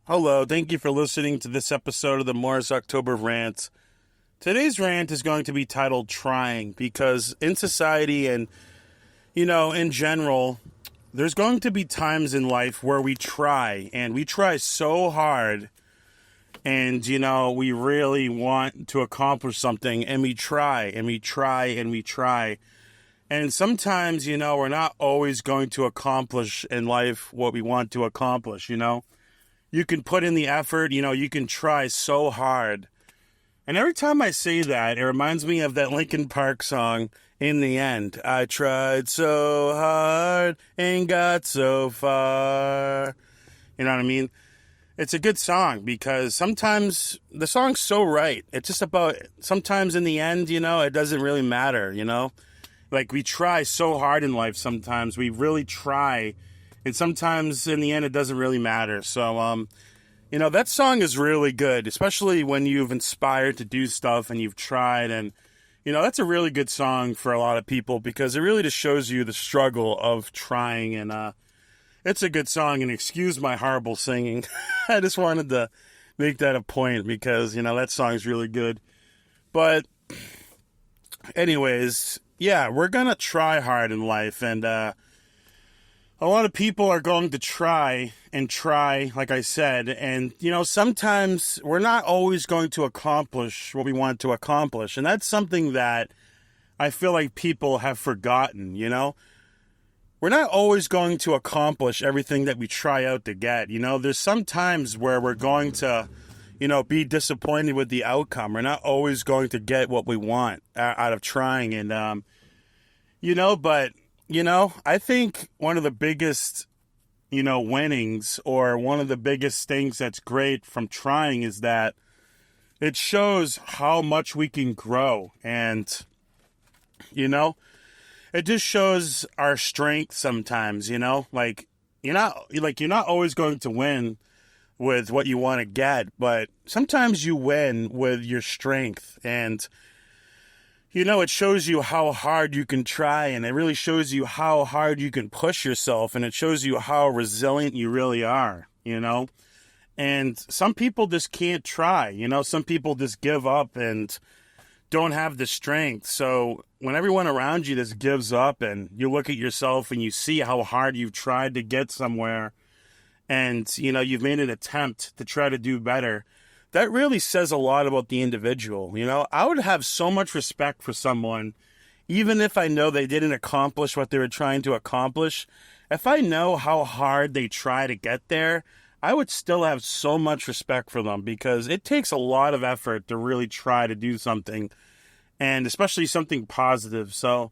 Hello, thank you for listening to this episode of the Morris October Rant. Today's rant is going to be titled Trying because in society and, in general, there's going to be times in life where we try and we try so hard and, we really want to accomplish something and we try and we try and we try. And sometimes, we're not always going to accomplish in life what we want to accomplish, You can put in the effort, you can try so hard. And every time I say that, it reminds me of that Linkin Park song, In the End. I tried so hard and got so far. You know what I mean? It's a good song because sometimes the song's so right. It's just about, sometimes in the end, it doesn't really matter, Like we try so hard in life sometimes. We really try. And sometimes in the end, it doesn't really matter. So, that song is really good, especially when you've inspired to do stuff and you've tried. And, that's a really good song for a lot of people because it really just shows you the struggle of trying. And it's a good song. And excuse my horrible singing. I just wanted to make that a point because, that song's really good. But anyways, yeah, we're going to try hard in life. And, a lot of people are going to try, like I said, and, sometimes we're not always going to accomplish what we want to accomplish, and that's something that I feel like people have forgotten, We're not always going to accomplish everything that we try out to get, There's some times where we're going to, be disappointed with the outcome. We're not always going to get what we want out of trying, and, but... I think one of the biggest, winnings or one of the biggest things that's great from trying is that it shows how much we can grow. And, it just shows our strength sometimes, like you're not always going to win with what you want to get, but sometimes you win with your strength. And it shows you how hard you can try, and it really shows you how hard you can push yourself, and it shows you how resilient you really are, And some people just can't try, Some people just give up and don't have the strength. So when everyone around you just gives up and you look at yourself and you see how hard you've tried to get somewhere and, you've made an attempt to try to do better, that really says a lot about the individual. I would have so much respect for someone, even if I know they didn't accomplish what they were trying to accomplish. If I know how hard they try to get there, I would still have so much respect for them because it takes a lot of effort to really try to do something, and especially something positive. So,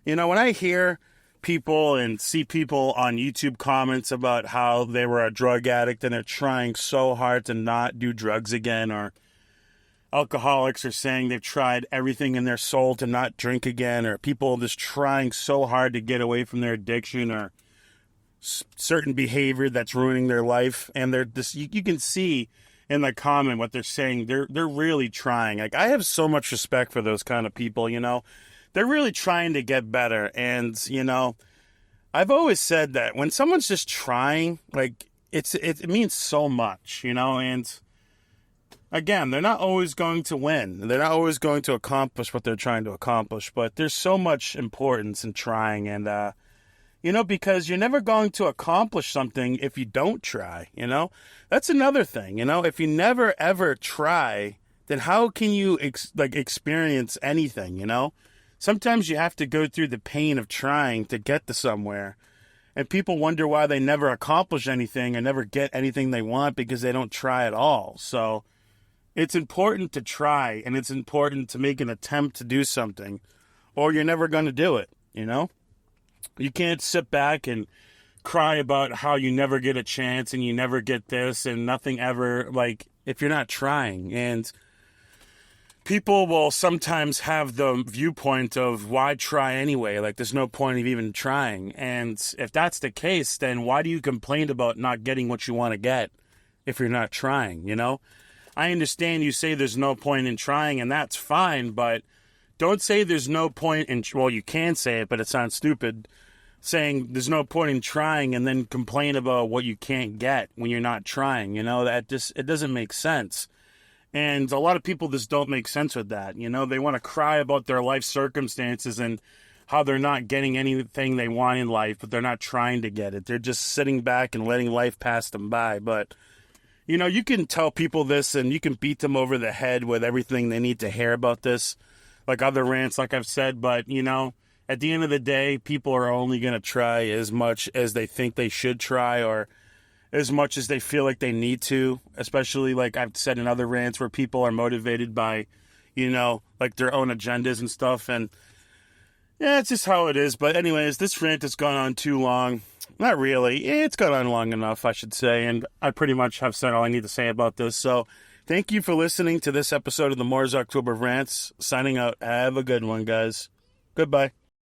when I hear people and see people on YouTube comments about how they were a drug addict and they're trying so hard to not do drugs again, or alcoholics are saying they've tried everything in their soul to not drink again, or people just trying so hard to get away from their addiction or certain behavior that's ruining their life, and they're just, you can see in the comment what they're saying. They're really trying. Like, I have so much respect for those kind of people, They're really trying to get better. And, I've always said that when someone's just trying, like, it means so much, And again, they're not always going to win. They're not always going to accomplish what they're trying to accomplish. But there's so much importance in trying. And, because you're never going to accomplish something if you don't try, That's another thing, If you never, ever try, then how can you, experience anything, Sometimes you have to go through the pain of trying to get to somewhere. And people wonder why they never accomplish anything or never get anything they want because they don't try at all. So it's important to try, and it's important to make an attempt to do something, or you're never going to do it, You can't sit back and cry about how you never get a chance and you never get this and nothing ever, if you're not trying. And people will sometimes have the viewpoint of why try anyway? Like, there's no point of even trying. And if that's the case, then why do you complain about not getting what you want to get if you're not trying, I understand you say there's no point in trying, and that's fine, but don't say there's no point in, well, you can say it, but it sounds stupid. saying there's no point in trying and then complain about what you can't get when you're not trying. It doesn't make sense. And a lot of people just don't make sense with that. They want to cry about their life circumstances and how they're not getting anything they want in life, but they're not trying to get it. They're just sitting back and letting life pass them by. But, you can tell people this and you can beat them over the head with everything they need to hear about this, like other rants, like I've said. But, at the end of the day, people are only going to try as much as they think they should try or as much as they feel like they need to, especially like I've said in other rants where people are motivated by, like their own agendas and stuff. And yeah, it's just how it is. But anyways, this rant has gone on too long. Not really. It's gone on long enough, I should say. And I pretty much have said all I need to say about this. So thank you for listening to this episode of the Moore's October Rants. Signing out. Have a good one, guys. Goodbye.